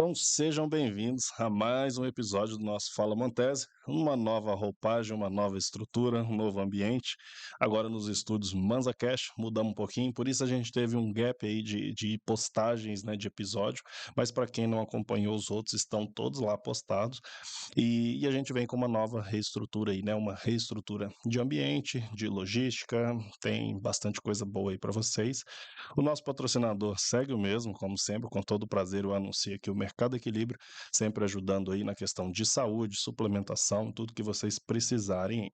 Então sejam bem-vindos a mais um episódio do nosso Fala Montese, uma nova roupagem, uma nova estrutura, um novo ambiente. Agora nos estúdios ManzaCast, mudamos um pouquinho, por isso a gente teve um gap aí de postagens, né, de episódio, mas para quem não acompanhou os outros, estão todos lá postados. E a gente vem com uma nova reestrutura aí, né? Uma reestrutura de ambiente, de logística, tem bastante coisa boa aí para vocês. O nosso patrocinador segue o mesmo, como sempre, com todo prazer eu anuncio aqui o Mercado Equilíbrio, sempre ajudando aí na questão de saúde, suplementação, tudo que vocês precisarem.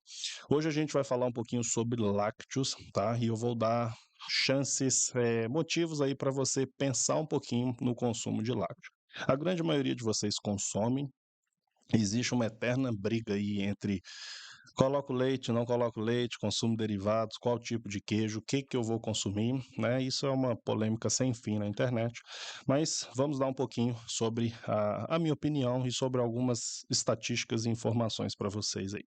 Hoje a gente vai falar um pouquinho sobre lácteos, tá? E eu vou dar chances, motivos aí para você pensar um pouquinho no consumo de lácteo. A grande maioria de vocês consomem. Existe uma eterna briga aí entre coloco leite, não coloco leite, consumo derivados, qual tipo de queijo, o que que eu vou consumir, né? Isso é uma polêmica sem fim na internet, mas vamos dar um pouquinho sobre a minha opinião e sobre algumas estatísticas e informações para vocês aí.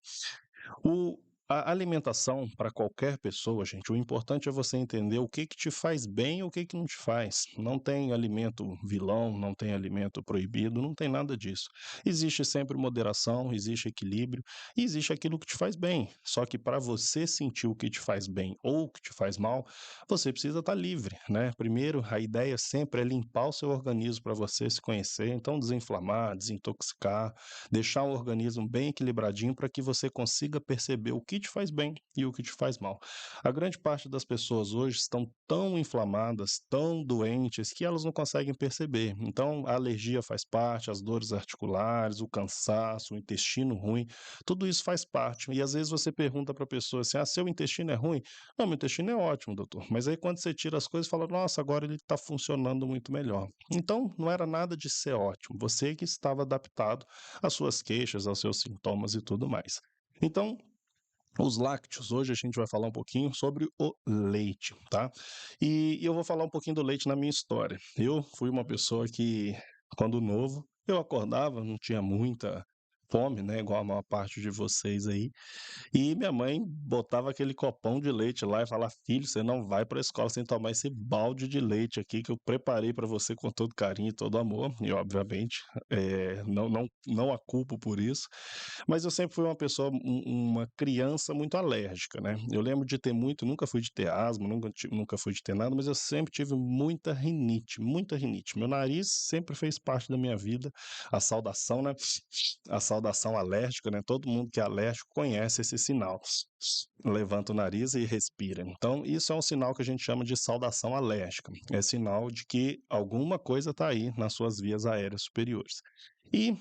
O A alimentação para qualquer pessoa, gente, o importante é você entender o que que te faz bem e o que que não te faz. Não tem alimento vilão, não tem alimento proibido, não tem nada disso. Existe sempre moderação, existe equilíbrio e existe aquilo que te faz bem. Só que para você sentir o que te faz bem ou o que te faz mal, você precisa estar livre, né? Primeiro, a ideia sempre é limpar o seu organismo para você se conhecer, então desinflamar, desintoxicar, deixar o organismo bem equilibradinho para que você consiga perceber o que te faz bem e o que te faz mal. A grande parte das pessoas hoje estão tão inflamadas, tão doentes, que elas não conseguem perceber. Então, a alergia faz parte, as dores articulares, o cansaço, o intestino ruim, tudo isso faz parte. E às vezes você pergunta para a pessoa assim: ah, seu intestino é ruim? Não, meu intestino é ótimo, doutor. Mas aí quando você tira as coisas, fala: nossa, agora ele está funcionando muito melhor. Então, não era nada de ser ótimo. Você que estava adaptado às suas queixas, aos seus sintomas e tudo mais. Então, os lácteos, hoje a gente vai falar um pouquinho sobre o leite, tá? E eu vou falar um pouquinho do leite na minha história. Eu fui uma pessoa que, quando novo, eu acordava, não tinha muita fome, né? Igual a maior parte de vocês aí. E minha mãe botava aquele copão de leite lá e falava: filho, você não vai para a escola sem tomar esse balde de leite aqui que eu preparei para você com todo carinho e todo amor. E, obviamente, não a culpo por isso. Mas eu sempre fui uma pessoa, uma criança muito alérgica, né? Eu lembro de ter muito, nunca fui de ter asma, nunca fui de ter nada, mas eu sempre tive muita rinite, muita rinite. Meu nariz sempre fez parte da minha vida. A saudação, né? A saudação alérgica, né? Todo mundo que é alérgico conhece esse sinal. Levanta o nariz e respira. Então, isso é um sinal que a gente chama de saudação alérgica. É sinal de que alguma coisa está aí nas suas vias aéreas superiores. E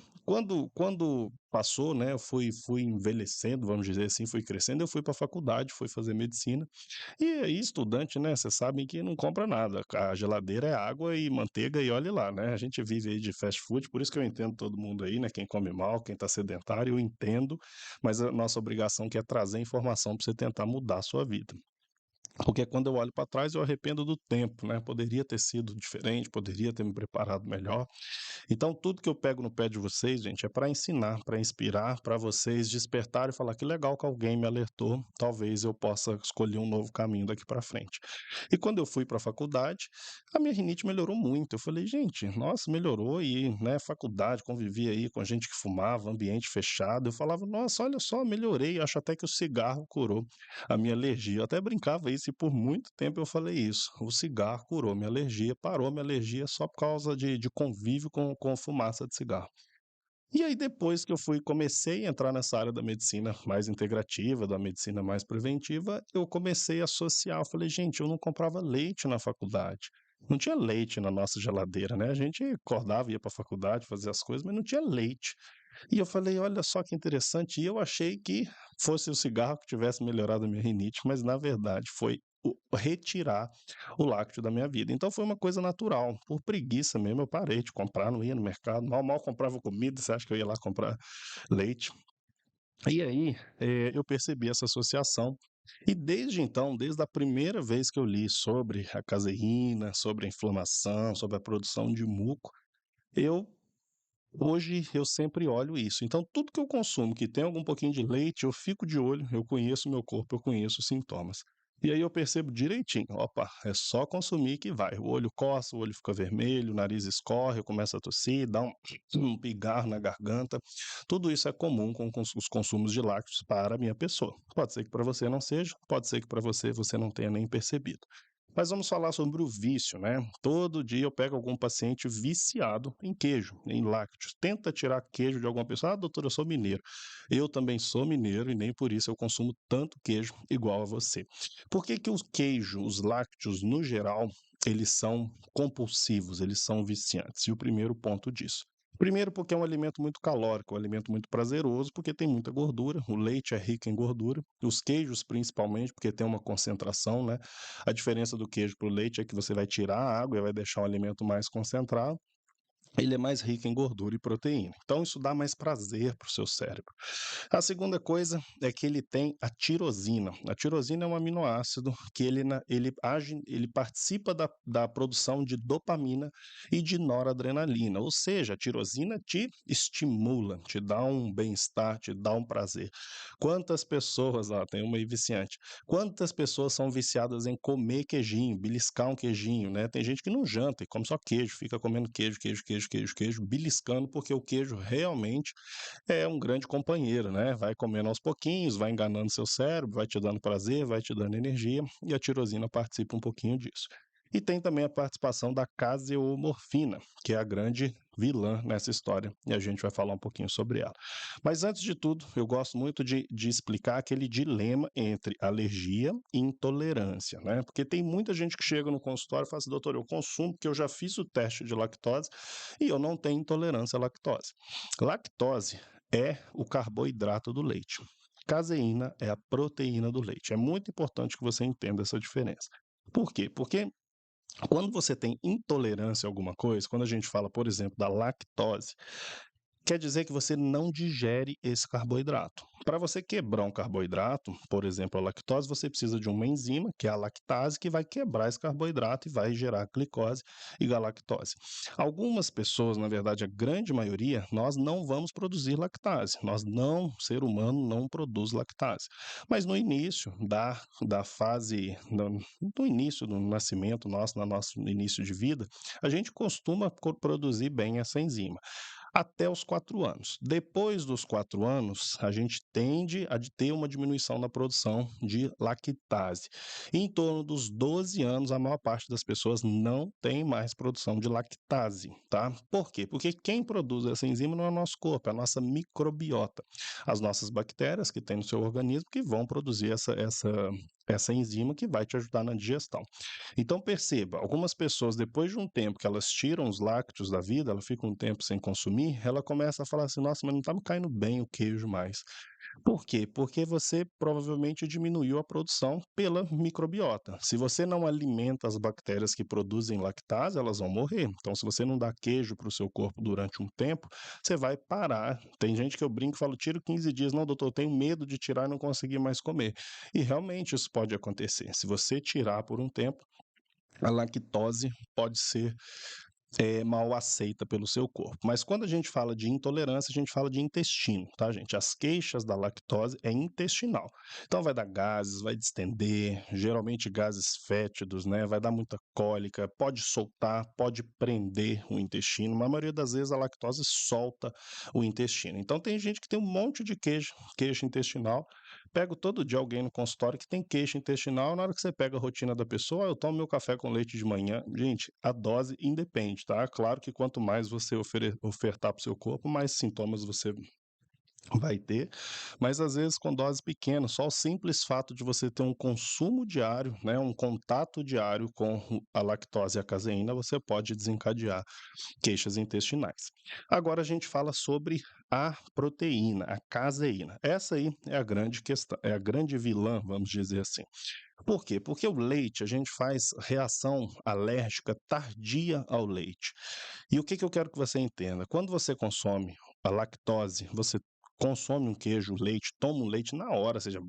quando passou, né, eu fui envelhecendo, vamos dizer assim, fui crescendo, eu fui para a faculdade, fui fazer medicina. E aí, estudante, né, vocês sabem que não compra nada. A geladeira é água e manteiga e olhe lá, né? A gente vive aí de fast food, por isso que eu entendo todo mundo aí, né? Quem come mal, quem está sedentário, eu entendo, mas a nossa obrigação que é trazer informação para você tentar mudar a sua vida. Porque quando eu olho para trás, eu arrependo do tempo, né? Poderia ter sido diferente, poderia ter me preparado melhor. Então, tudo que eu pego no pé de vocês, gente, é para ensinar, para inspirar, para vocês despertarem e falar que legal que alguém me alertou, talvez eu possa escolher um novo caminho daqui para frente. E quando eu fui para a faculdade, a minha rinite melhorou muito. Eu falei, gente, nossa, melhorou e, né, faculdade, convivi aí com gente que fumava, ambiente fechado. Eu falava, nossa, olha só, melhorei. Acho até que o cigarro curou a minha alergia. Eu até brincava isso e por muito tempo eu falei isso. O cigarro curou minha alergia, parou minha alergia só por causa de convívio com fumaça de cigarro. E aí depois que comecei a entrar nessa área da medicina mais integrativa, da medicina mais preventiva, eu comecei a associar, eu falei: "Gente, eu não comprava leite na faculdade, não tinha leite na nossa geladeira, né, a gente acordava, ia para a faculdade, fazia as coisas, mas não tinha leite". E eu falei: "Olha só que interessante", e eu achei que fosse o cigarro que tivesse melhorado a minha rinite, mas na verdade foi retirar o lácteo da minha vida. Então foi uma coisa natural, por preguiça mesmo eu parei de comprar, não ia no mercado, mal comprava comida, você acha que eu ia lá comprar leite? E aí, eu percebi essa associação, e desde então, desde a primeira vez que eu li sobre a caseína, sobre a inflamação, sobre a produção de muco, eu hoje eu sempre olho isso. Então tudo que eu consumo que tem algum pouquinho de leite, eu fico de olho, eu conheço o meu corpo, eu conheço os sintomas. E aí eu percebo direitinho, opa, é só consumir que vai. O olho coça, o olho fica vermelho, o nariz escorre, eu começo a tossir, dá um pigarro na garganta. Tudo isso é comum com os consumos de lácteos para a minha pessoa. Pode ser que para você não seja, pode ser que para você não tenha nem percebido. Mas vamos falar sobre o vício, né? Todo dia eu pego algum paciente viciado em queijo, em lácteos. Tenta tirar queijo de alguma pessoa. Ah, doutor, eu sou mineiro. Eu também sou mineiro e nem por isso eu consumo tanto queijo igual a você. Por que que os queijos, os lácteos, no geral, eles são compulsivos, eles são viciantes? E o primeiro ponto disso. Primeiro, porque é um alimento muito calórico, um alimento muito prazeroso, porque tem muita gordura. O leite é rico em gordura. Os queijos, principalmente, porque tem uma concentração, né? A diferença do queijo para o leite é que você vai tirar a água e vai deixar o alimento mais concentrado. Ele é mais rico em gordura e proteína. Então, isso dá mais prazer para o seu cérebro. A segunda coisa é que ele tem a tirosina. A tirosina é um aminoácido que ele age, ele participa da produção de dopamina e de noradrenalina. Ou seja, a tirosina te estimula, te dá um bem-estar, te dá um prazer. Quantas pessoas, tem uma aí viciante, quantas pessoas são viciadas em comer queijinho, beliscar um queijinho, né? Tem gente que não janta e come só queijo, fica comendo queijo, queijo, queijo, queijo, queijo, beliscando, porque o queijo realmente é um grande companheiro, né? Vai comendo aos pouquinhos, vai enganando seu cérebro, vai te dando prazer, vai te dando energia, e a tirosina participa um pouquinho disso. E tem também a participação da caseomorfina, que é a grande vilã nessa história, e a gente vai falar um pouquinho sobre ela. Mas antes de tudo, eu gosto muito de explicar aquele dilema entre alergia e intolerância, né? Porque tem muita gente que chega no consultório e fala assim, doutor, eu consumo porque eu já fiz o teste de lactose e eu não tenho intolerância à lactose. Lactose é o carboidrato do leite. Caseína é a proteína do leite. É muito importante que você entenda essa diferença. Por quê? Porque quando você tem intolerância a alguma coisa, quando a gente fala, por exemplo, da lactose, quer dizer que você não digere esse carboidrato. Para você quebrar um carboidrato, por exemplo, a lactose, você precisa de uma enzima, que é a lactase, que vai quebrar esse carboidrato e vai gerar glicose e galactose. Algumas pessoas, na verdade, a grande maioria, nós não vamos produzir lactase. Nós não, o ser humano não produz lactase. Mas no início da fase, no início do nascimento nosso, no nosso início de vida, a gente costuma produzir bem essa enzima até os 4 anos. Depois dos 4 anos, a gente tende a ter uma diminuição na produção de lactase. E em torno dos 12 anos, a maior parte das pessoas não tem mais produção de lactase, tá? Por quê? Porque quem produz essa enzima não é o nosso corpo, é a nossa microbiota. As nossas bactérias que tem no seu organismo que vão produzir essa enzima que vai te ajudar na digestão. Então perceba, algumas pessoas depois de um tempo que elas tiram os lácteos da vida, ela fica um tempo sem consumir, ela começa a falar assim, nossa, mas não está me caindo bem o queijo mais. Por quê? Porque você provavelmente diminuiu a produção pela microbiota. Se você não alimenta as bactérias que produzem lactase, elas vão morrer. Então, se você não dá queijo para o seu corpo durante um tempo, você vai parar. Tem gente que eu brinco e falo, tiro 15 dias. Não, doutor, eu tenho medo de tirar e não conseguir mais comer. E realmente isso pode acontecer. Se você tirar por um tempo, a lactose pode ser mal aceita pelo seu corpo. Mas quando a gente fala de intolerância, a gente fala de intestino, tá, gente? As queixas da lactose é intestinal. Então vai dar gases, vai distender, geralmente gases fétidos, né? Vai dar muita cólica, pode soltar, pode prender o intestino. Na maioria das vezes a lactose solta o intestino. Então tem gente que tem um monte de queixa intestinal. Pego todo dia alguém no consultório que tem queixa intestinal, na hora que você pega a rotina da pessoa, eu tomo meu café com leite de manhã. Gente, a dose independe, tá? Claro que quanto mais você ofertar para o seu corpo, mais sintomas você vai ter, mas às vezes com doses pequenas, só o simples fato de você ter um consumo diário, né, um contato diário com a lactose e a caseína, você pode desencadear queixas intestinais. Agora a gente fala sobre a proteína, a caseína. Essa aí é a grande questão, é a grande vilã, vamos dizer assim. Por quê? Porque o leite, a gente faz reação alérgica tardia ao leite. E o que eu quero que você entenda? Quando você consome a lactose, você consome um queijo, leite, toma um leite na hora, seja,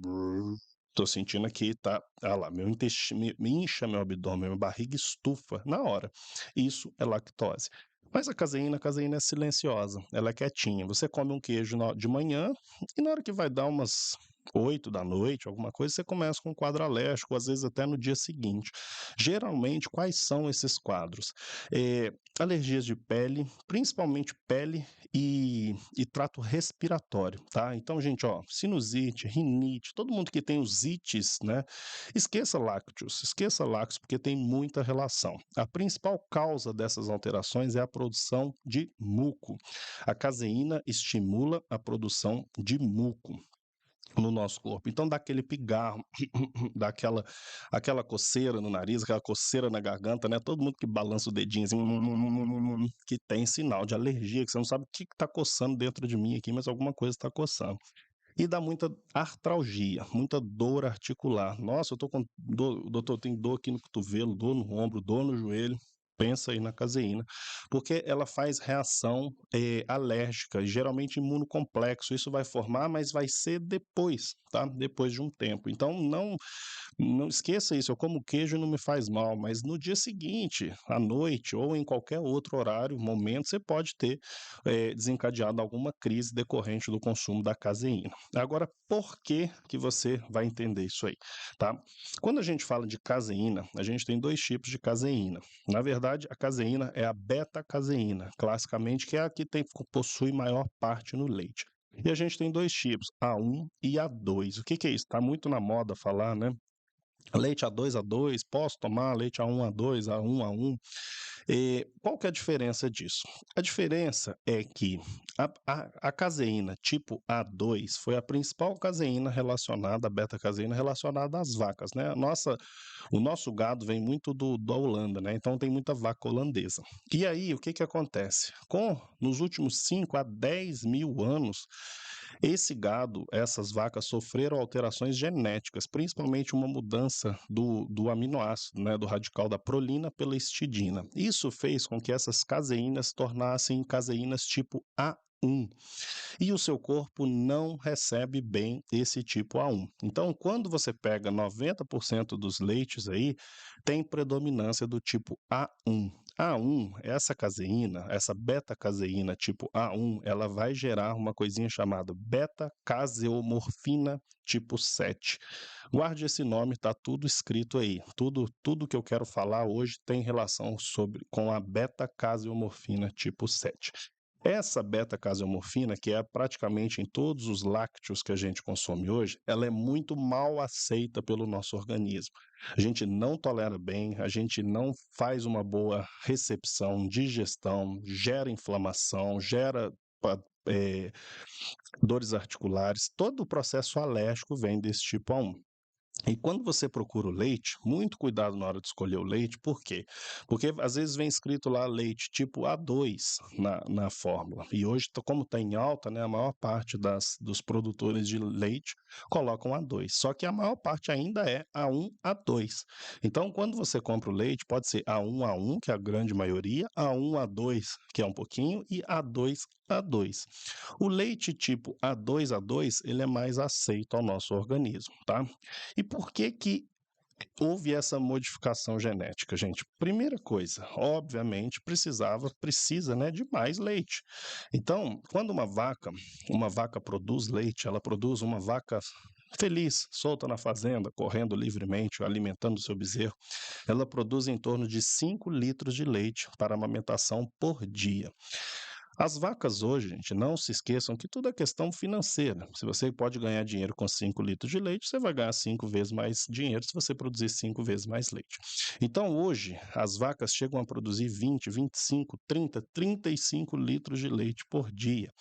tô sentindo aqui, tá? Ah lá, meu intestino, me incha meu abdômen, minha barriga estufa na hora. Isso é lactose. Mas a caseína é silenciosa, ela é quietinha. Você come um queijo de manhã e na hora que vai dar umas 8 da noite, alguma coisa, você começa com um quadro alérgico, às vezes até no dia seguinte. Geralmente, quais são esses quadros? Alergias de pele, principalmente pele e trato respiratório, tá? Então, gente, ó, sinusite, rinite, todo mundo que tem os ites, né? Esqueça lácteos, porque tem muita relação. A principal causa dessas alterações é a produção de muco. A caseína estimula a produção de muco no nosso corpo. Então dá aquele pigarro, dá aquela coceira no nariz, aquela coceira na garganta, né? Todo mundo que balança o dedinho assim, que tem sinal de alergia, que você não sabe o que está coçando dentro de mim aqui, mas alguma coisa está coçando. E dá muita artralgia, muita dor articular. Nossa, eu tô com dor, doutor, eu tenho dor aqui no cotovelo, dor no ombro, dor no joelho. Pensa aí na caseína, porque ela faz reação alérgica, geralmente imunocomplexo. Isso vai formar, mas vai ser depois, tá? Depois de um tempo. Então, não esqueça isso, eu como queijo e não me faz mal, mas no dia seguinte, à noite ou em qualquer outro horário, momento, você pode ter desencadeado alguma crise decorrente do consumo da caseína. Agora, por que que você vai entender isso aí, tá? Quando a gente fala de caseína, a gente tem dois tipos de caseína. Na verdade, a caseína é a beta-caseína, classicamente, que é a que possui maior parte no leite. E a gente tem dois tipos, A1 e A2. O que que é isso? Está muito na moda falar, né? Leite A2, posso tomar leite A1, A2, A1. Qual que é a diferença disso? A diferença é que a caseína tipo A2 foi a principal caseína relacionada, a beta-caseína relacionada às vacas, né? O nosso gado vem muito da Holanda, né? Então tem muita vaca holandesa. E aí, o que que acontece? Nos últimos 5 a 10 mil anos, esse gado, essas vacas sofreram alterações genéticas, principalmente uma mudança do aminoácido, né, do radical da prolina pela histidina. Isso fez com que essas caseínas se tornassem caseínas tipo A1. E o seu corpo não recebe bem esse tipo A1. Então, quando você pega 90% dos leites aí, tem predominância do tipo A1. A1, essa caseína, essa beta-caseína tipo A1, ela vai gerar uma coisinha chamada beta-caseomorfina tipo 7. Guarde esse nome, tá tudo escrito aí. Tudo que eu quero falar hoje tem relação com a beta-caseomorfina tipo 7. Essa beta-caseomorfina, que é praticamente em todos os lácteos que a gente consome hoje, ela é muito mal aceita pelo nosso organismo. A gente não tolera bem, a gente não faz uma boa recepção, digestão, gera inflamação, gera eh, dores articulares. Todo o processo alérgico vem desse tipo A1. E quando você procura o leite, muito cuidado na hora de escolher o leite, por quê? Porque às vezes vem escrito lá leite tipo A2 na fórmula. E hoje, como está em alta, né, a maior parte dos produtores de leite colocam A2. Só que a maior parte ainda é A1, A2. Então, quando você compra o leite, pode ser A1, A1, que é a grande maioria, A1, A2, que é um pouquinho, e A2, A2. O leite tipo A2, ele é mais aceito ao nosso organismo, tá? E por que que houve essa modificação genética, gente? Primeira coisa, obviamente, precisa, né, de mais leite. Então, quando uma vaca produz leite, ela produz uma vaca feliz, solta na fazenda, correndo livremente, alimentando seu bezerro, ela produz em torno de 5 litros de leite para amamentação por dia. As vacas hoje, gente, não se esqueçam que tudo é questão financeira. Se você pode ganhar dinheiro com 5 litros de leite, você vai ganhar 5 vezes mais dinheiro se você produzir 5 vezes mais leite. Então, hoje, as vacas chegam a produzir 20, 25, 30, 35 litros de leite por dia.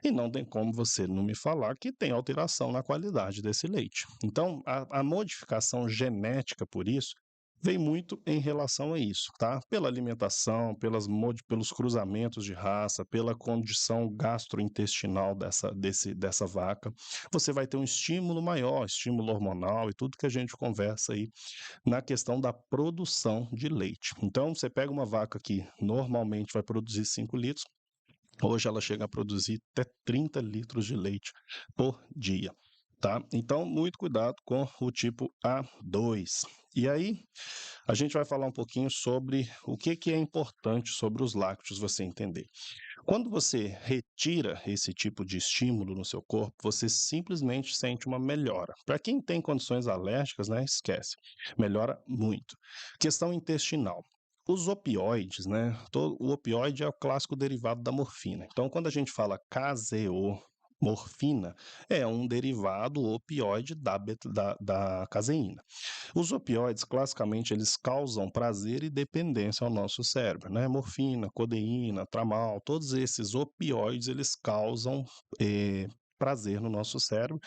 E não tem como você não me falar que tem alteração na qualidade desse leite. Então, a modificação genética, por isso, vem muito em relação a isso, tá? Pela alimentação, pelos cruzamentos de raça, pela condição gastrointestinal dessa vaca, você vai ter um estímulo maior, estímulo hormonal e tudo que a gente conversa aí na questão da produção de leite. Então, você pega uma vaca que normalmente vai produzir 5 litros, hoje ela chega a produzir até 30 litros de leite por dia. tá? Então, muito cuidado com o tipo A2. E aí, a gente vai falar um pouquinho sobre o que que é importante sobre os lácteos você entender. Quando você retira esse tipo de estímulo no seu corpo, você simplesmente sente uma melhora. Para quem tem condições alérgicas, né, esquece. Melhora muito. Questão intestinal. Os opioides, né? O opioide é o clássico derivado da morfina. Então, quando a gente fala caseomorfina, é um derivado opioide da caseína. Os opioides, classicamente, eles causam prazer e dependência ao nosso cérebro, né? Morfina, codeína, tramal, todos esses opioides, eles causam prazer no nosso cérebro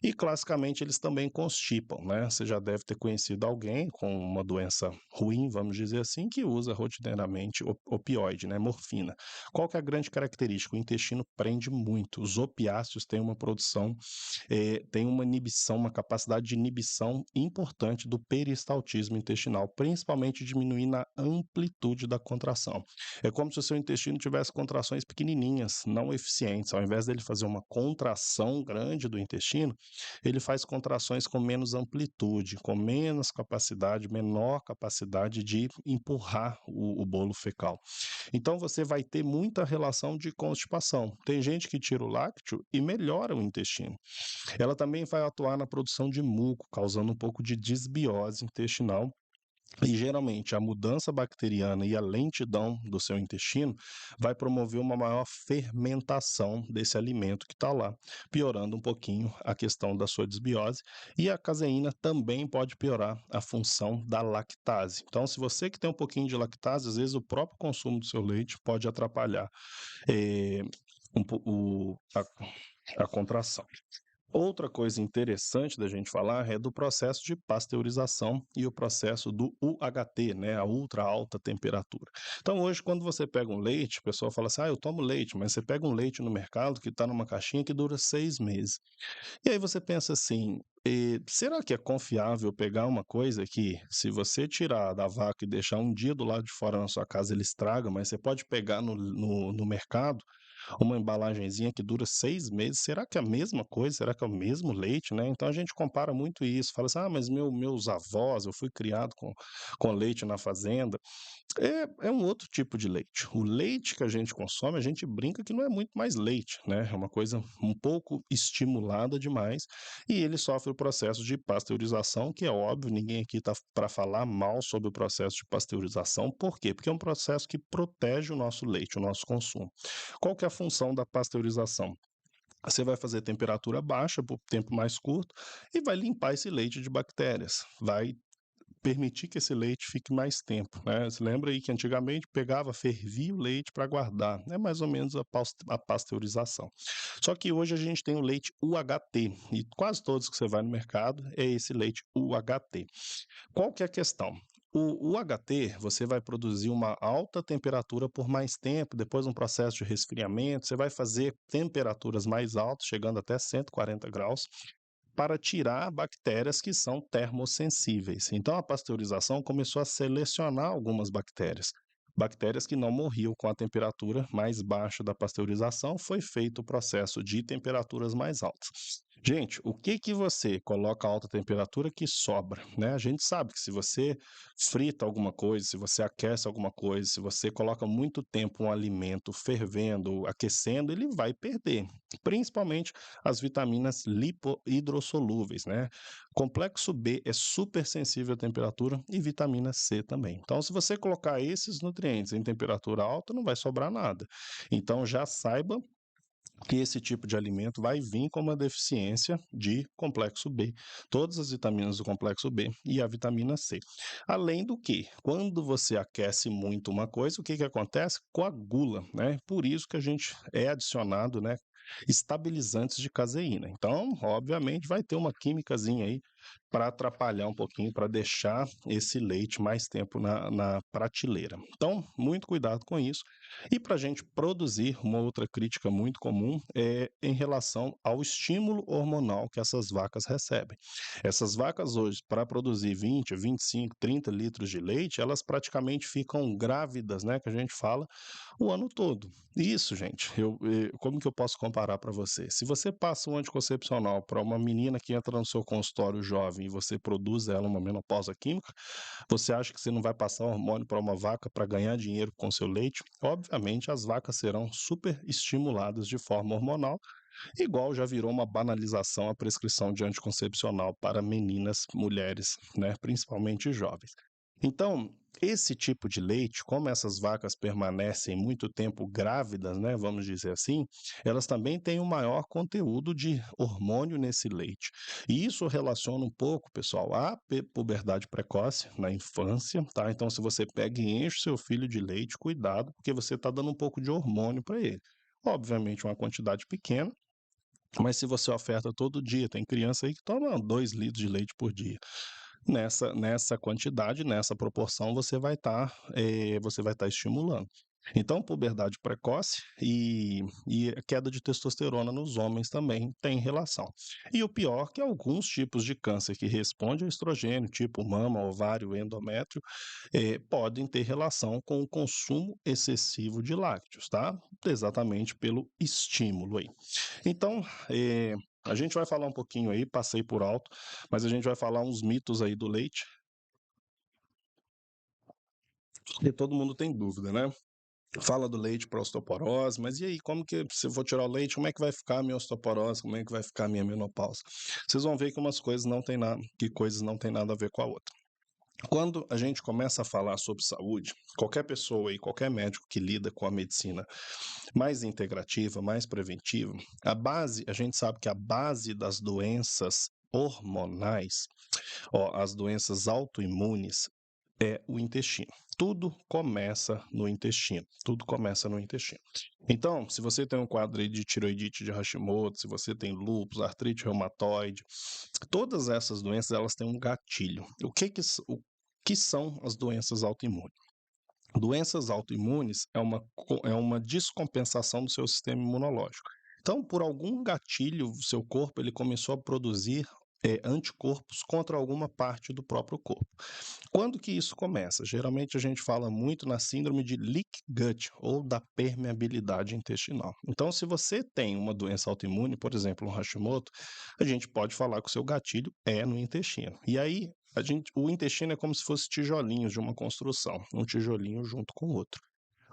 e, classicamente, eles também constipam, né? Você já deve ter conhecido alguém com uma doença ruim, vamos dizer assim, que usa rotineiramente opioide, né? Morfina. Qual que é a grande característica? O intestino prende muito. Os opiáceos têm uma produção tem uma inibição, uma capacidade de inibição importante do peristaltismo intestinal, principalmente diminuindo a amplitude da contração. É como se o seu intestino tivesse contrações pequenininhas, não eficientes. Ao invés dele fazer uma contração grande do intestino, ele faz contrações com menos amplitude, com menos capacidade, menor capacidade de empurrar o bolo fecal. Então você vai ter muita relação de constipação. Tem gente que tira o lácteo e melhora o intestino. Ela também vai atuar na produção de muco, causando um pouco de desbiose intestinal. E geralmente a mudança bacteriana e a lentidão do seu intestino vai promover uma maior fermentação desse alimento que está lá, piorando um pouquinho a questão da sua desbiose. E a caseína também pode piorar a função da lactase. Então, se você que tem um pouquinho de lactase, às vezes o próprio consumo do seu leite pode atrapalhar eh, a contração. Outra coisa interessante da gente falar é do processo de pasteurização e o processo do UHT, né, a ultra alta temperatura. Então, hoje, quando você pega um leite, o pessoal fala assim, eu tomo leite, mas você pega um leite no mercado que está numa caixinha que dura 6 meses. E aí você pensa assim, será que é confiável pegar uma coisa que, se você tirar da vaca e deixar um dia do lado de fora na sua casa, ele estraga, mas você pode pegar no mercado uma embalagenzinha que dura 6 meses, será que é a mesma coisa? Será que é o mesmo leite, né? Então a gente compara muito isso, fala assim, mas meus avós, eu fui criado com leite na fazenda. É um outro tipo de leite. O leite que a gente consome, a gente brinca que não é muito mais leite, né? É uma coisa um pouco estimulada demais e ele sofre o processo de pasteurização, que é óbvio, ninguém aqui está para falar mal sobre o processo de pasteurização. Por quê? Porque é um processo que protege o nosso leite, o nosso consumo. Qual que é a função da pasteurização? Você vai fazer temperatura baixa por tempo mais curto e vai limpar esse leite de bactérias. Vai permitir que esse leite fique mais tempo, né? Você lembra aí que antigamente pegava, fervia o leite para guardar, é mais ou menos a pasteurização. Só que hoje a gente tem o leite UHT e quase todos que você vai no mercado é esse leite UHT. Qual que é a questão? O UHT, você vai produzir uma alta temperatura por mais tempo, depois um processo de resfriamento, você vai fazer temperaturas mais altas, chegando até 140 graus, para tirar bactérias que são termossensíveis. Então, a pasteurização começou a selecionar algumas bactérias. Bactérias que não morriam com a temperatura mais baixa da pasteurização, foi feito o processo de temperaturas mais altas. Gente, o que que você coloca a alta temperatura que sobra, né? A gente sabe que se você frita alguma coisa, se você aquece alguma coisa, se você coloca muito tempo um alimento fervendo, aquecendo, ele vai perder, principalmente as vitaminas lipohidrossolúveis, né? Complexo B é super sensível à temperatura e vitamina C também. Então, se você colocar esses nutrientes em temperatura alta, não vai sobrar nada. Então, já saiba que esse tipo de alimento vai vir com uma deficiência de complexo B, todas as vitaminas do complexo B e a vitamina C. Além do que, quando você aquece muito uma coisa, o que que acontece? Coagula, né? Por isso que a gente é adicionado, né, estabilizantes de caseína. Então, obviamente, vai ter uma químicazinha aí para atrapalhar um pouquinho, para deixar esse leite mais tempo na prateleira. Então, muito cuidado com isso. E para a gente produzir, uma outra crítica muito comum é em relação ao estímulo hormonal que essas vacas recebem. Essas vacas hoje, para produzir 20, 25, 30 litros de leite, elas praticamente ficam grávidas, né, que a gente fala, o ano todo. Isso, gente, como que eu posso comparar para você? Se você passa um anticoncepcional para uma menina que entra no seu consultório jovem e você produz ela uma menopausa química, você acha que você não vai passar hormônio para uma vaca para ganhar dinheiro com seu leite? Obviamente, as vacas serão super estimuladas de forma hormonal, igual já virou uma banalização a prescrição de anticoncepcional para meninas, mulheres, né, principalmente jovens. Então, esse tipo de leite, como essas vacas permanecem muito tempo grávidas, né, vamos dizer assim, elas também têm um maior conteúdo de hormônio nesse leite. E isso relaciona um pouco, pessoal, à puberdade precoce na infância, tá? Então, se você pega e enche seu filho de leite, cuidado, porque você está dando um pouco de hormônio para ele. Obviamente, uma quantidade pequena, mas se você oferta todo dia, tem criança aí que toma 2 litros de leite por dia. Nessa quantidade, nessa proporção, você vai estar estimulando. Então, puberdade precoce e a queda de testosterona nos homens também tem relação. E o pior que alguns tipos de câncer que respondem ao estrogênio, tipo mama, ovário, endométrio, podem ter relação com o consumo excessivo de lácteos, tá? Exatamente pelo estímulo aí. Então, a gente vai falar um pouquinho aí, passei por alto, mas a gente vai falar uns mitos aí do leite, que todo mundo tem dúvida, né? Fala do leite para osteoporose, mas e aí, como que, se eu for tirar o leite, como é que vai ficar a minha osteoporose? Como é que vai ficar a minha menopausa? Vocês vão ver que umas coisas não têm nada, que coisas não têm nada a ver com a outra. Quando a gente começa a falar sobre saúde, qualquer pessoa aí, qualquer médico que lida com a medicina mais integrativa, mais preventiva, a gente sabe que a base das doenças hormonais, ó, as doenças autoimunes, é o intestino. Tudo começa no intestino. Tudo começa no intestino. Então, se você tem um quadro aí de tiroidite de Hashimoto, se você tem lúpus, artrite reumatoide, todas essas doenças elas têm um gatilho. O que são as doenças autoimunes? Doenças autoimunes é uma descompensação do seu sistema imunológico. Então, por algum gatilho, o seu corpo ele começou a produzir anticorpos contra alguma parte do próprio corpo. Quando que isso começa? Geralmente a gente fala muito na síndrome de leak gut ou da permeabilidade intestinal. Então, se você tem uma doença autoimune, por exemplo, um Hashimoto, a gente pode falar que o seu gatilho é no intestino. E aí, o intestino é como se fosse tijolinhos de uma construção, um tijolinho junto com o outro.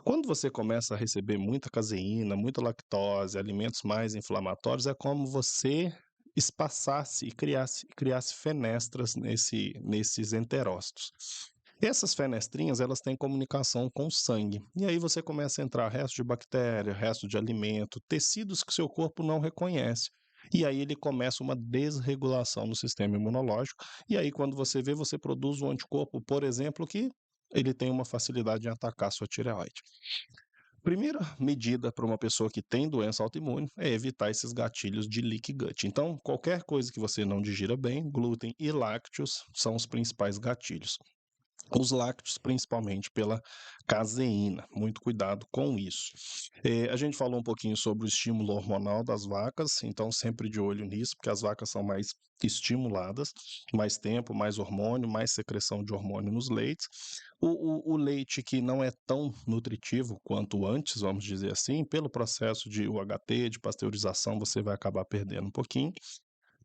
Quando você começa a receber muita caseína, muita lactose, alimentos mais inflamatórios, é como você espaçasse e criasse fenestras nesses enterócitos. Essas fenestrinhas, elas têm comunicação com o sangue. E aí você começa a entrar resto de bactéria, resto de alimento, tecidos que seu corpo não reconhece. E aí ele começa uma desregulação no sistema imunológico. E aí, quando você vê, você produz um anticorpo, por exemplo, que ele tem uma facilidade em atacar a sua tireoide. Primeira medida para uma pessoa que tem doença autoimune é evitar esses gatilhos de leaky gut. Então, qualquer coisa que você não digira bem, glúten e lácteos são os principais gatilhos. Os lácteos, principalmente pela caseína. Muito cuidado com isso. A gente falou um pouquinho sobre o estímulo hormonal das vacas, então sempre de olho nisso, porque as vacas são mais estimuladas, mais tempo, mais hormônio, mais secreção de hormônio nos leites. O leite que não é tão nutritivo quanto antes, vamos dizer assim, pelo processo de UHT, de pasteurização, você vai acabar perdendo um pouquinho.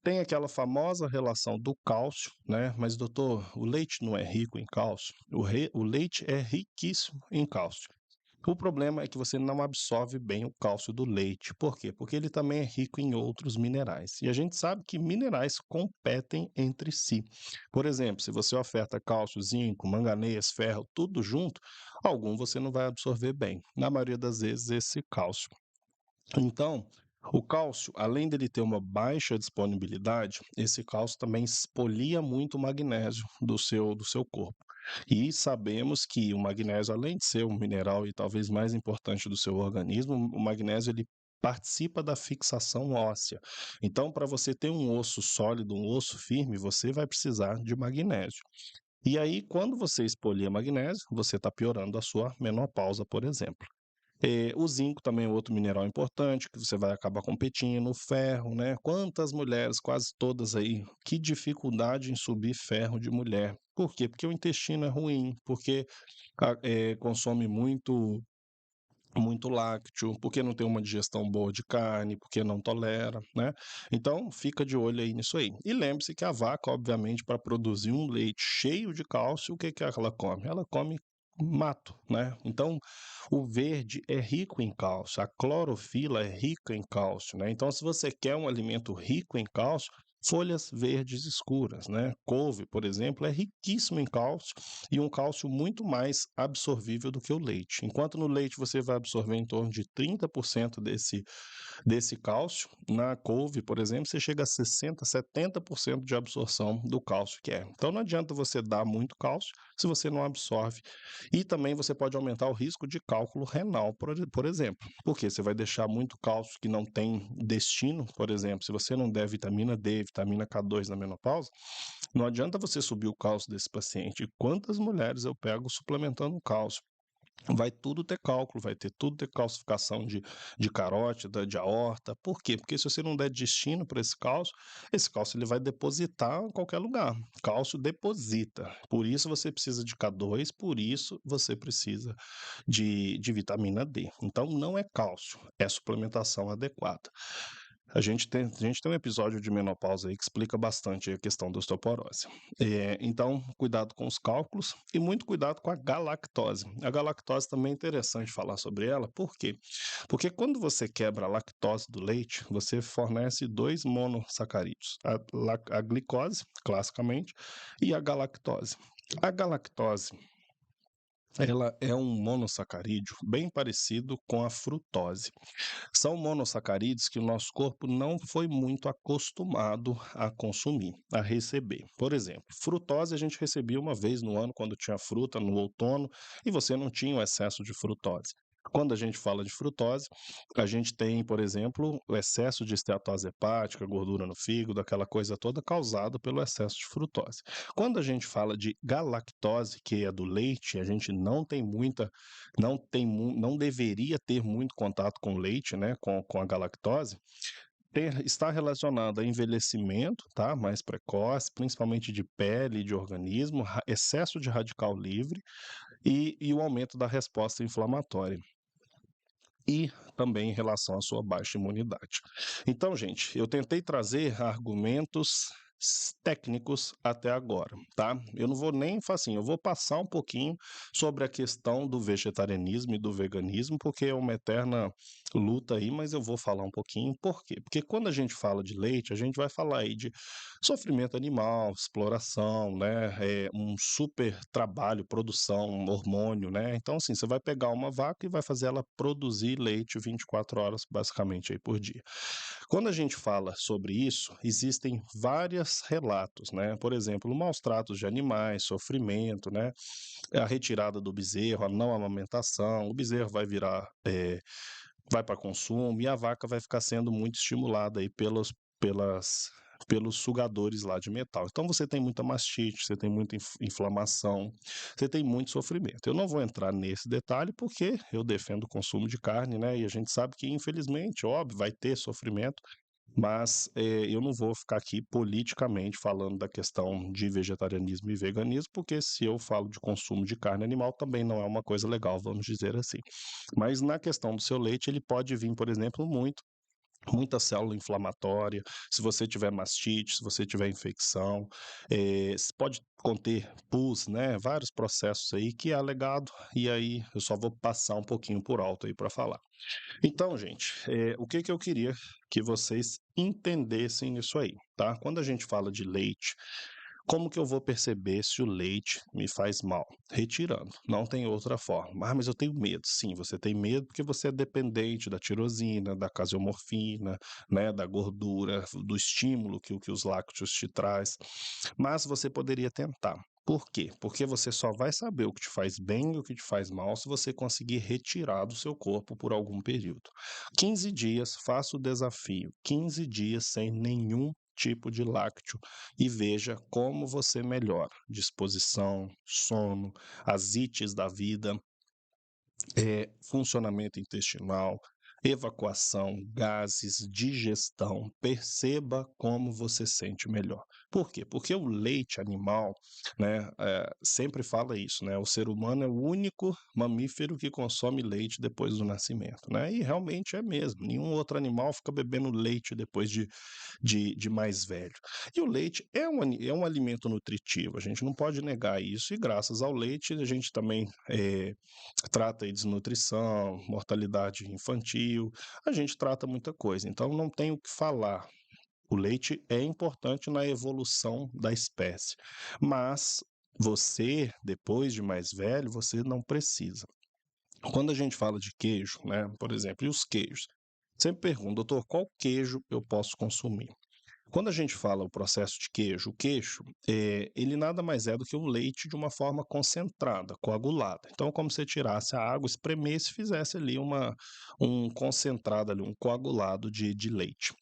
Tem aquela famosa relação do cálcio, né? Mas, doutor, o leite não é rico em cálcio? O leite é riquíssimo em cálcio. O problema é que você não absorve bem o cálcio do leite. Por quê? Porque ele também é rico em outros minerais. E a gente sabe que minerais competem entre si. Por exemplo, se você oferta cálcio, zinco, manganês, ferro, tudo junto, algum você não vai absorver bem. Na maioria das vezes, esse cálcio. Então, o cálcio, além dele ter uma baixa disponibilidade, esse cálcio também expolia muito o magnésio do seu corpo. E sabemos que o magnésio, além de ser um mineral e talvez mais importante do seu organismo, o magnésio ele participa da fixação óssea. Então, para você ter um osso sólido, um osso firme, você vai precisar de magnésio. E aí, quando você expolir magnésio, você está piorando a sua menopausa, por exemplo. O zinco também é outro mineral importante que você vai acabar competindo, o ferro, né? Quantas mulheres, quase todas aí, que dificuldade em subir ferro de mulher. Por quê? Porque o intestino é ruim, porque consome muito lácteo, porque não tem uma digestão boa de carne, porque não tolera, né? Então, fica de olho aí nisso aí. E lembre-se que a vaca, obviamente, para produzir um leite cheio de cálcio, o que que ela come? Ela come mato, né? Então, o verde é rico em cálcio, a clorofila é rica em cálcio, né? Então, se você quer um alimento rico em cálcio, folhas verdes escuras, né? Couve, por exemplo, é riquíssimo em cálcio e um cálcio muito mais absorvível do que o leite. Enquanto no leite você vai absorver em torno de 30% desse cálcio, na couve, por exemplo, você chega a 60, 70% de absorção do cálcio que é. Então não adianta você dar muito cálcio se você não absorve. E também você pode aumentar o risco de cálculo renal, por exemplo, porque você vai deixar muito cálcio que não tem destino, por exemplo, se você não der vitamina D, vitamina K2 na menopausa, não adianta você subir o cálcio desse paciente. Quantas mulheres eu pego suplementando cálcio? Vai tudo ter cálculo, vai ter tudo ter calcificação de carótida, de aorta. Por quê? Porque se você não der destino para esse cálcio ele vai depositar em qualquer lugar. Cálcio deposita. Por isso você precisa de K2, por isso você precisa de vitamina D. Então não é cálcio, é suplementação adequada. A gente tem um episódio de menopausa aí que explica bastante a questão da osteoporose. Então, cuidado com os cálculos e muito cuidado com a galactose. A galactose também é interessante falar sobre ela, por quê? Porque quando você quebra a lactose do leite, você fornece dois monossacarídeos, a glicose, classicamente, e a galactose. A galactose ela é um monossacarídeo bem parecido com a frutose. São monossacarídeos que o nosso corpo não foi muito acostumado a consumir, a receber. Por exemplo, frutose a gente recebia uma vez no ano quando tinha fruta no outono e você não tinha o excesso de frutose. Quando a gente fala de frutose, a gente tem, por exemplo, o excesso de esteatose hepática, gordura no fígado, aquela coisa toda causada pelo excesso de frutose. Quando a gente fala de galactose, que é do leite, a gente não deveria ter muito contato com o leite, né, com a galactose, está relacionado a envelhecimento, tá, mais precoce, principalmente de pele e de organismo, excesso de radical livre e o aumento da resposta inflamatória e também em relação à sua baixa imunidade. Então, gente, eu tentei trazer argumentos técnicos até agora, tá? Eu não vou nem assim, eu vou passar um pouquinho sobre a questão do vegetarianismo e do veganismo, porque é uma eterna luta aí, mas eu vou falar um pouquinho. Por quê? Porque quando a gente fala de leite, a gente vai falar aí de sofrimento animal, exploração, né? Um super trabalho, produção, hormônio, né? Então, assim, você vai pegar uma vaca e vai fazer ela produzir leite 24 horas, basicamente, aí por dia. Quando a gente fala sobre isso, existem vários relatos, né? Por exemplo, maus tratos de animais, sofrimento, né? A retirada do bezerro, a não amamentação, o bezerro vai virar, vai para consumo e a vaca vai ficar sendo muito estimulada aí pelas pelos sugadores lá de metal. Então você tem muita mastite, você tem muita inflamação, você tem muito sofrimento. Eu não vou entrar nesse detalhe porque eu defendo o consumo de carne, né? E a gente sabe que, infelizmente, óbvio, vai ter sofrimento, mas eu não vou ficar aqui politicamente falando da questão de vegetarianismo e veganismo, porque se eu falo de consumo de carne animal também não é uma coisa legal, vamos dizer assim. Mas na questão do seu leite, ele pode vir, por exemplo, muita célula inflamatória, se você tiver mastite, se você tiver infecção, pode conter pus, né? Vários processos aí que é alegado, e aí eu só vou passar um pouquinho por alto aí para falar. Então, gente, o que que eu queria que vocês entendessem nisso aí, tá? Quando a gente fala de leite, como que eu vou perceber se o leite me faz mal? Retirando, não tem outra forma. Ah, mas eu tenho medo. Sim, você tem medo porque você é dependente da tirosina, da caseomorfina, né, da gordura, do estímulo que os lácteos te traz. Mas você poderia tentar. Por quê? Porque você só vai saber o que te faz bem e o que te faz mal se você conseguir retirar do seu corpo por algum período. 15 dias, faça o desafio. 15 dias sem nenhum tipo de lácteo e veja como você melhora. Disposição, sono, as ites da vida, funcionamento intestinal, evacuação, gases, digestão. Perceba como você sente melhor. Por quê? Porque o leite animal, né, sempre fala isso, né? O ser humano é o único mamífero que consome leite depois do nascimento, né? E realmente é mesmo. Nenhum outro animal fica bebendo leite depois de mais velho. E o leite é um alimento nutritivo, a gente não pode negar isso, e graças ao leite a gente também trata aí desnutrição, mortalidade infantil, a gente trata muita coisa, então não tem o que falar. O leite é importante na evolução da espécie, mas você, depois de mais velho, você não precisa. Quando a gente fala de queijo, né, por exemplo, e os queijos? Sempre pergunto, doutor, qual queijo eu posso consumir? Quando a gente fala o processo de queijo, o queijo, ele nada mais é do que o leite de uma forma concentrada, coagulada. Então, como se você tirasse a água, espremesse e fizesse ali um concentrado, ali, um coagulado de leite.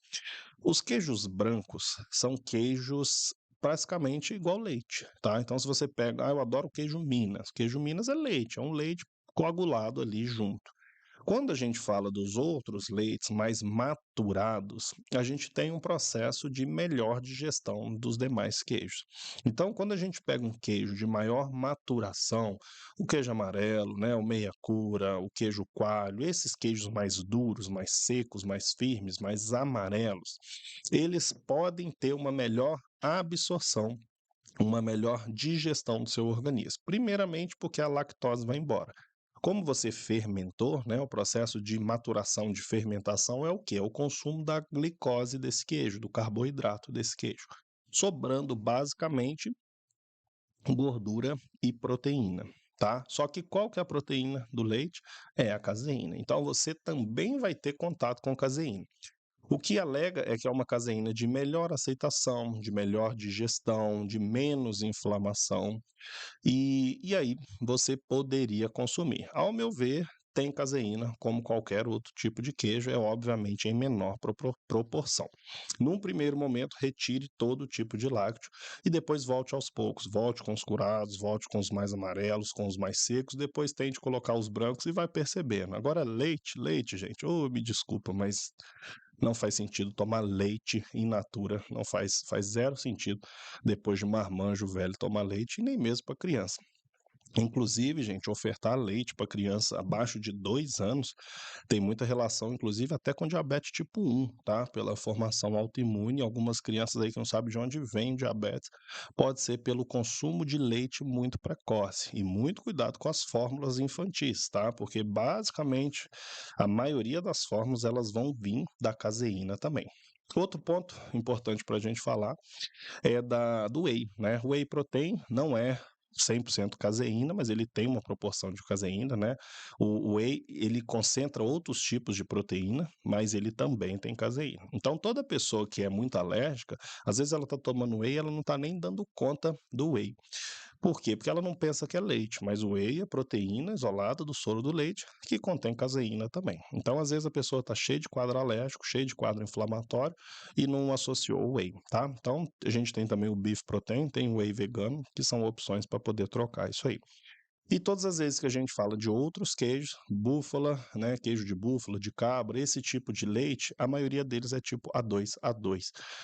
Os queijos brancos são queijos praticamente igual leite, tá? Então, se você pega, eu adoro queijo Minas é leite, é um leite coagulado ali junto. Quando a gente fala dos outros leites mais maturados, a gente tem um processo de melhor digestão dos demais queijos. Então, quando a gente pega um queijo de maior maturação, o queijo amarelo, né, o meia cura, o queijo coalho, esses queijos mais duros, mais secos, mais firmes, mais amarelos, eles podem ter uma melhor absorção, uma melhor digestão do seu organismo. Primeiramente, porque a lactose vai embora. Como você fermentou, né, o processo de maturação, de fermentação é o quê? É o consumo da glicose desse queijo, do carboidrato desse queijo, sobrando basicamente gordura e proteína, tá? Só que qual que é a proteína do leite? É a caseína. Então você também vai ter contato com caseína. O que alega é que é uma caseína de melhor aceitação, de melhor digestão, de menos inflamação, e aí você poderia consumir. Ao meu ver, tem caseína, como qualquer outro tipo de queijo, é obviamente em menor proporção. Num primeiro momento, retire todo tipo de lácteo e depois volte aos poucos. Volte com os curados, volte com os mais amarelos, com os mais secos, depois tente colocar os brancos e vai percebendo. Agora, leite, gente, me desculpa, mas não faz sentido tomar leite in natura, não faz zero sentido depois de marmanjo velho tomar leite, e nem mesmo para criança. Inclusive, gente, ofertar leite para criança abaixo de 2 anos tem muita relação, inclusive, até com diabetes tipo 1, tá? Pela formação autoimune, algumas crianças aí que não sabem de onde vem o diabetes, pode ser pelo consumo de leite muito precoce. E muito cuidado com as fórmulas infantis, tá? Porque basicamente a maioria das fórmulas elas vão vir da caseína também. Outro ponto importante para a gente falar é do whey, né? O whey protein não é 100% caseína, mas ele tem uma proporção de caseína, né? O whey, ele concentra outros tipos de proteína, mas ele também tem caseína. Então, toda pessoa que é muito alérgica, às vezes ela está tomando whey e ela não está nem dando conta do whey. Por quê? Porque ela não pensa que é leite, mas o whey é proteína isolada do soro do leite, que contém caseína também. Então, às vezes, a pessoa está cheia de quadro alérgico, cheia de quadro inflamatório e não associou o whey, tá? Então, a gente tem também o beef protein, tem o whey vegano, que são opções para poder trocar isso aí. E todas as vezes que a gente fala de outros queijos, búfala, né, queijo de búfala, de cabra, esse tipo de leite, a maioria deles é tipo A2.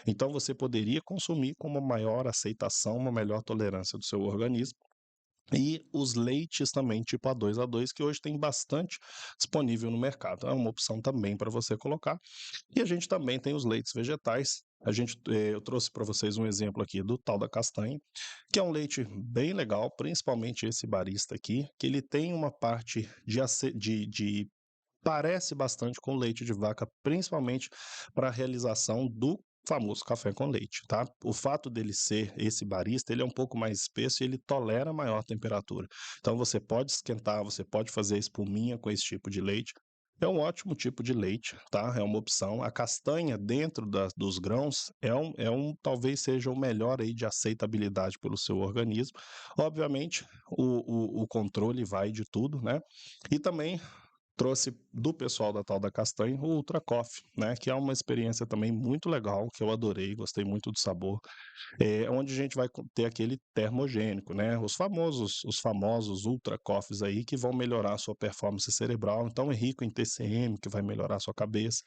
Então você poderia consumir com uma maior aceitação, uma melhor tolerância do seu organismo. E os leites também, tipo A2, que hoje tem bastante disponível no mercado. É uma opção também para você colocar. E a gente também tem os leites vegetais. Eu trouxe para vocês um exemplo aqui do tal da castanha, que é um leite bem legal, principalmente esse barista aqui, que ele tem uma parte parece bastante com leite de vaca, principalmente para a realização do famoso café com leite, tá? O fato dele ser esse barista, ele é um pouco mais espesso e ele tolera maior temperatura. Então você pode esquentar, você pode fazer espuminha com esse tipo de leite. É um ótimo tipo de leite, tá? É uma opção. A castanha dentro dos grãos talvez seja o melhor aí de aceitabilidade pelo seu organismo. Obviamente, o controle vai de tudo, né? E também trouxe do pessoal da tal da castanha o Ultra Coffee, né? Que é uma experiência também muito legal, que eu adorei, gostei muito do sabor. Onde a gente vai ter aquele termogênico, né? Os famosos ultra coffees aí que vão melhorar a sua performance cerebral. Então é rico em TCM, que vai melhorar a sua cabeça,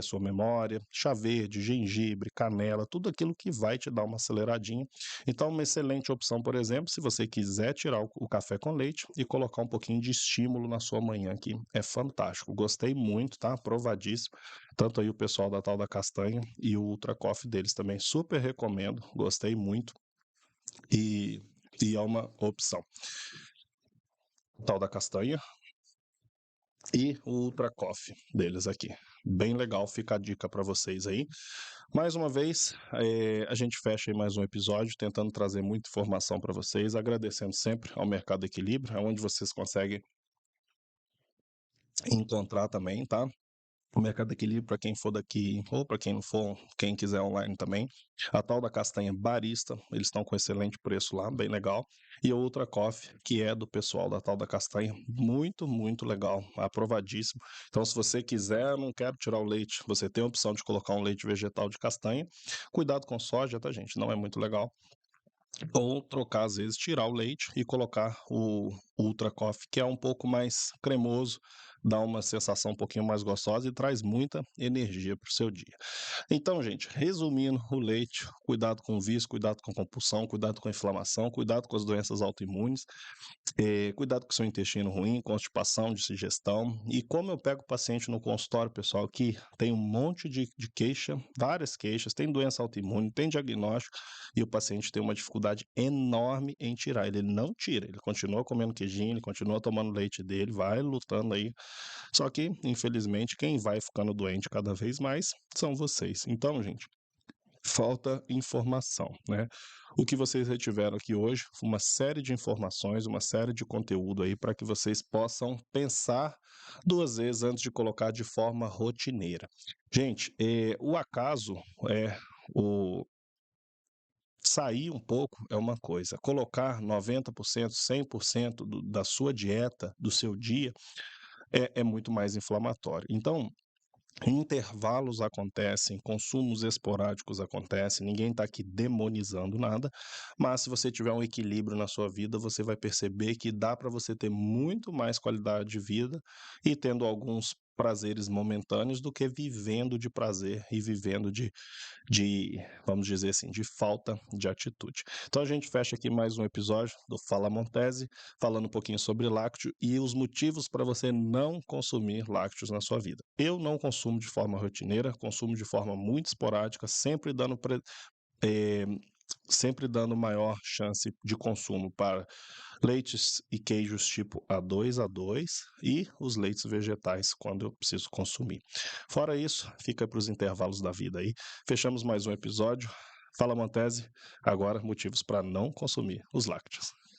sua memória, chá verde, gengibre, canela, tudo aquilo que vai te dar uma aceleradinha. Então, uma excelente opção, por exemplo, se você quiser tirar o café com leite e colocar um pouquinho de estímulo na sua manhã aqui. É fantástico. Gostei muito, tá? Aprovadíssimo. Tanto aí o pessoal da tal da castanha e o Ultra Coffee deles também super recomendo, gostei muito e, e é uma opção. Tal da castanha e o Ultra Coffee deles aqui. Bem legal, fica a dica para vocês aí. Mais uma vez, a gente fecha aí mais um episódio, tentando trazer muita informação para vocês, agradecendo sempre ao Mercado Equilíbrio, é onde vocês conseguem encontrar também, tá? O Mercado Equilíbrio, para quem for daqui, ou para quem não for, quem quiser online também. A tal da castanha Barista, eles estão com excelente preço lá, bem legal. E a Ultra Coffee, que é do pessoal da tal da castanha, muito, muito legal, aprovadíssimo. Então, se você quiser, não quero tirar o leite, você tem a opção de colocar um leite vegetal de castanha. Cuidado com soja, tá, gente? Não é muito legal. Ou trocar, às vezes, tirar o leite e colocar o Ultra Coffee, que é um pouco mais cremoso, dá uma sensação um pouquinho mais gostosa e traz muita energia para o seu dia. Então, gente, resumindo, o leite, cuidado com o vício, cuidado com compulsão, cuidado com a inflamação, cuidado com as doenças autoimunes, cuidado com o seu intestino ruim, constipação, digestão. E como eu pego o paciente no consultório, pessoal, que tem um monte de queixa, várias queixas, tem doença autoimune, tem diagnóstico, e o paciente tem uma dificuldade enorme em tirar. Ele não tira, ele continua comendo queijinho, ele continua tomando leite dele, vai lutando aí. Só que, infelizmente, quem vai ficando doente cada vez mais são vocês. Então, gente, falta informação, né? O que vocês retiveram aqui hoje foi uma série de informações, uma série de conteúdo aí para que vocês possam pensar duas vezes antes de colocar de forma rotineira. Gente, o acaso é o sair um pouco é uma coisa, colocar 90%, 100% da sua dieta, do seu dia, é muito mais inflamatório. Então, intervalos acontecem, consumos esporádicos acontecem, ninguém está aqui demonizando nada, mas se você tiver um equilíbrio na sua vida, você vai perceber que dá para você ter muito mais qualidade de vida e tendo alguns prazeres momentâneos do que vivendo de prazer e vivendo vamos dizer assim, de falta de atitude. Então a gente fecha aqui mais um episódio do Fala Montese, falando um pouquinho sobre lácteo e os motivos para você não consumir lácteos na sua vida. Eu não consumo de forma rotineira, consumo de forma muito esporádica, eh, sempre dando maior chance de consumo para leites e queijos tipo A2 e os leites vegetais quando eu preciso consumir. Fora isso, fica para os intervalos da vida aí. Fechamos mais um episódio. Fala Montese, agora motivos para não consumir os lácteos.